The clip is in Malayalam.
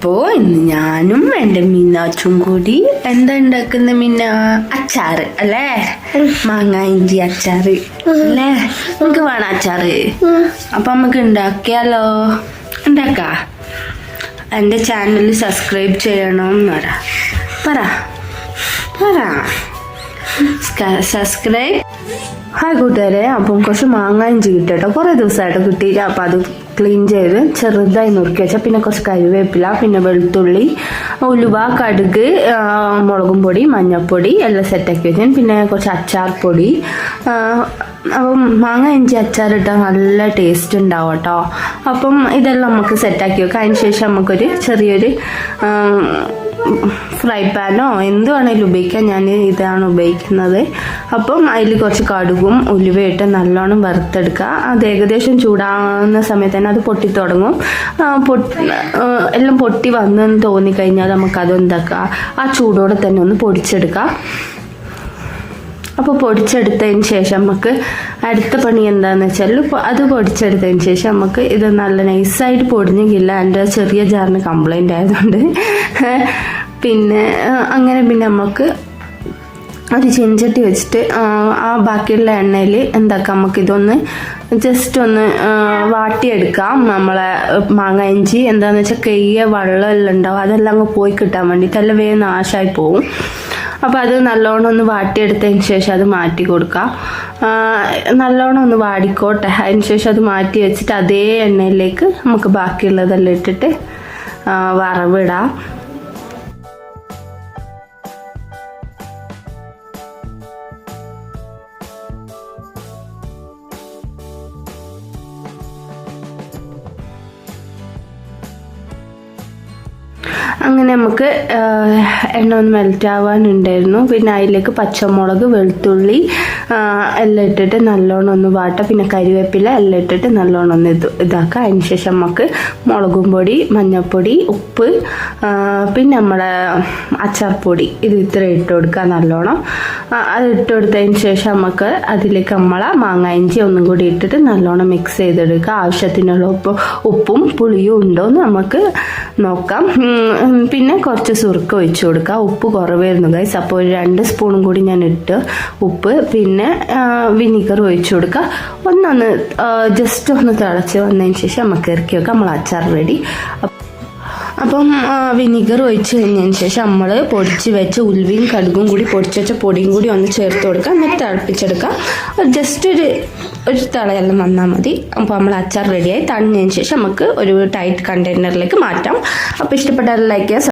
അപ്പോൾ ഇന്ന് ഞാനും എൻ്റെ മീനാച്ചും കൂടി എന്താ ഉണ്ടാക്കുന്ന മീന അച്ചാറ് അല്ലേ? മാങ്ങ ഇഞ്ചി അച്ചാറ് അല്ലേ? നമുക്ക് വേണം അച്ചാറ്. അപ്പൊ നമുക്ക് ഉണ്ടാക്കിയാലോ? ഉണ്ടാക്കാം. എൻ്റെ ചാനൽ സബ്സ്ക്രൈബ് ചെയ്യണം എന്ന് പറ സബ്സ്ക്രൈബ്. ഹായ് കൂട്ടുകാരെ, അപ്പം കുറച്ച് മാങ്ങ ഇഞ്ചി കിട്ടോ, കുറേ ദിവസമായിട്ട് കിട്ടിയില്ല. അപ്പം അത് ക്ലീൻ ചെയ്ത് ചെറുതായി നുറുക്കി വെച്ചാൽ, പിന്നെ കുറച്ച് കരിവേപ്പില, പിന്നെ വെളുത്തുള്ളി, ഉലുവ, കടുക്, മുളകും പൊടി, മഞ്ഞൾപ്പൊടി എല്ലാം സെറ്റാക്കി വെച്ചാൽ, പിന്നെ കുറച്ച് അച്ചാർ പൊടി. അപ്പം മാങ്ങ ഇഞ്ചി അച്ചാറിട്ടാൽ നല്ല ടേസ്റ്റ് ഉണ്ടാവും കേട്ടോ. അപ്പം ഇതെല്ലാം നമുക്ക് സെറ്റാക്കി വെക്കാം. അതിന് ശേഷം നമുക്കൊരു ചെറിയൊരു ഫ്രൈ പാനോ എന്ത് വേണമെങ്കിലും ഉപയോഗിക്കാം. ഞാൻ ഇതാണ് ഉപയോഗിക്കുന്നത്. അപ്പം അതിൽ കുറച്ച് കടുകും ഉലുവയിട്ട് നല്ലോണം വറുത്തെടുക്കുക. അത് ഏകദേശം ചൂടാകുന്ന സമയത്ത് തന്നെ അത് പൊട്ടി തുടങ്ങും. എല്ലാം പൊട്ടി വന്നെന്ന് തോന്നിക്കഴിഞ്ഞാൽ നമുക്കത് എന്താക്കുക, ആ ചൂടോടെ തന്നെ ഒന്ന് പൊടിച്ചെടുക്കാം. അപ്പോൾ പൊടിച്ചെടുത്തതിന് ശേഷം നമുക്ക് അടുത്ത പണി എന്താണെന്ന് വെച്ചാൽ, അത് പൊടിച്ചെടുത്തതിന് ശേഷം നമുക്ക് ഇത് നല്ല നൈസായിട്ട് പൊടിഞ്ഞില്ല. എൻ്റെ ചെറിയ ജാറിന് കംപ്ലൈൻ്റ് ആയതുകൊണ്ട് പിന്നെ നമുക്ക് ഒരു ചീനച്ചട്ടി വെച്ചിട്ട് ആ ബാക്കിയുള്ള എണ്ണയിൽ എന്താക്കാം, നമുക്കിതൊന്ന് ജസ്റ്റ് ഒന്ന് വാട്ടിയെടുക്കാം. നമ്മളെ മാങ്ങ ഇഞ്ചി എന്താണെന്ന് വെച്ചാൽ കയ്യ വെള്ളമെല്ലാം ഉണ്ടാവും, അതെല്ലാം അങ്ങ് പോയി കിട്ടാൻ വേണ്ടിയിട്ട്, എല്ലാം വേഗം നാശമായി പോവും. അപ്പോൾ അത് നല്ലോണം ഒന്ന് വാട്ടിയെടുത്തതിന് ശേഷം അത് മാറ്റി കൊടുക്കാം. നല്ലോണം ഒന്ന് വാടിക്കോട്ടെ. അതിന് ശേഷം അത് മാറ്റി വെച്ചിട്ട് അതേ എണ്ണയിലേക്ക് നമുക്ക് ബാക്കിയുള്ളതെല്ലാം ഇട്ടിട്ട് വറവിടാം. അങ്ങനെ നമുക്ക് എണ്ണ ഒന്ന് മെൽറ്റ് ആവാനുണ്ടായിരുന്നു. പിന്നെ അതിലേക്ക് പച്ചമുളക്, വെളുത്തുള്ളി എല്ലാം ഇട്ടിട്ട് നല്ലോണം ഒന്ന് വാട്ടാം. പിന്നെ കരിവേപ്പില എല്ലാം ഇട്ടിട്ട് നല്ലോണം ഒന്ന് ഇതാക്കാം. അതിന് ശേഷം നമുക്ക് മുളകും പൊടി, മഞ്ഞൾപ്പൊടി, ഉപ്പ്, പിന്നെ നമ്മുടെ അച്ചാർ പൊടി ഇത് ഇത്ര ഇട്ട് കൊടുക്കുക നല്ലോണം. അത് ഇട്ട് കൊടുത്തതിന് ശേഷം നമുക്ക് അതിലേക്ക് നമ്മളെ മാങ്ങ ഇഞ്ചി ഒന്നും കൂടി ഇട്ടിട്ട് നല്ലോണം മിക്സ് ചെയ്തെടുക്കുക. ആവശ്യത്തിനുള്ള ഉപ്പും പുളിയും ഉണ്ടോ എന്ന് നമുക്ക് നോക്കാം. പിന്നെ കുറച്ച് സുറുക്ക ഒഴിച്ചു കൊടുക്കുക. ഉപ്പ് കുറവായിരുന്നു ഗൈസ്, അപ്പോൾ ഒരു 2 സ്പൂണും കൂടി ഞാൻ ഇട്ട് ഉപ്പ്. പിന്നെ വിനീഗർ ഒഴിച്ചു കൊടുക്കുക. ഒന്നൊന്ന് ജസ്റ്റ് ഒന്ന് തിളച്ച് വന്നതിന് ശേഷം നമുക്ക് ഇറക്കി വെക്കാം. നമ്മൾ അച്ചാർ റെഡി. അപ്പം വിനീഗർ ഒഴിച്ച് കഴിഞ്ഞതിന് ശേഷം നമ്മൾ പൊടിച്ച് വെച്ച ഉലുവയും കടുകും കൂടി പൊടിച്ച് വെച്ച പൊടിയും കൂടി ഒന്ന് ചേർത്ത് കൊടുക്കുക. എന്നിട്ട് തിളപ്പിച്ചെടുക്കുക. ജസ്റ്റ് ഒരു തിളയെല്ലാം വന്നാൽ മതി. അപ്പോൾ നമ്മൾ അച്ചാർ റെഡിയായി. തണിഞ്ഞതിന് ശേഷം നമുക്ക് ഒരു ടൈറ്റ് കണ്ടെയ്നറിലേക്ക് മാറ്റാം. അപ്പോൾ ഇഷ്ടപ്പെട്ടാൽ ലൈക്ക് ചെയ്യുക.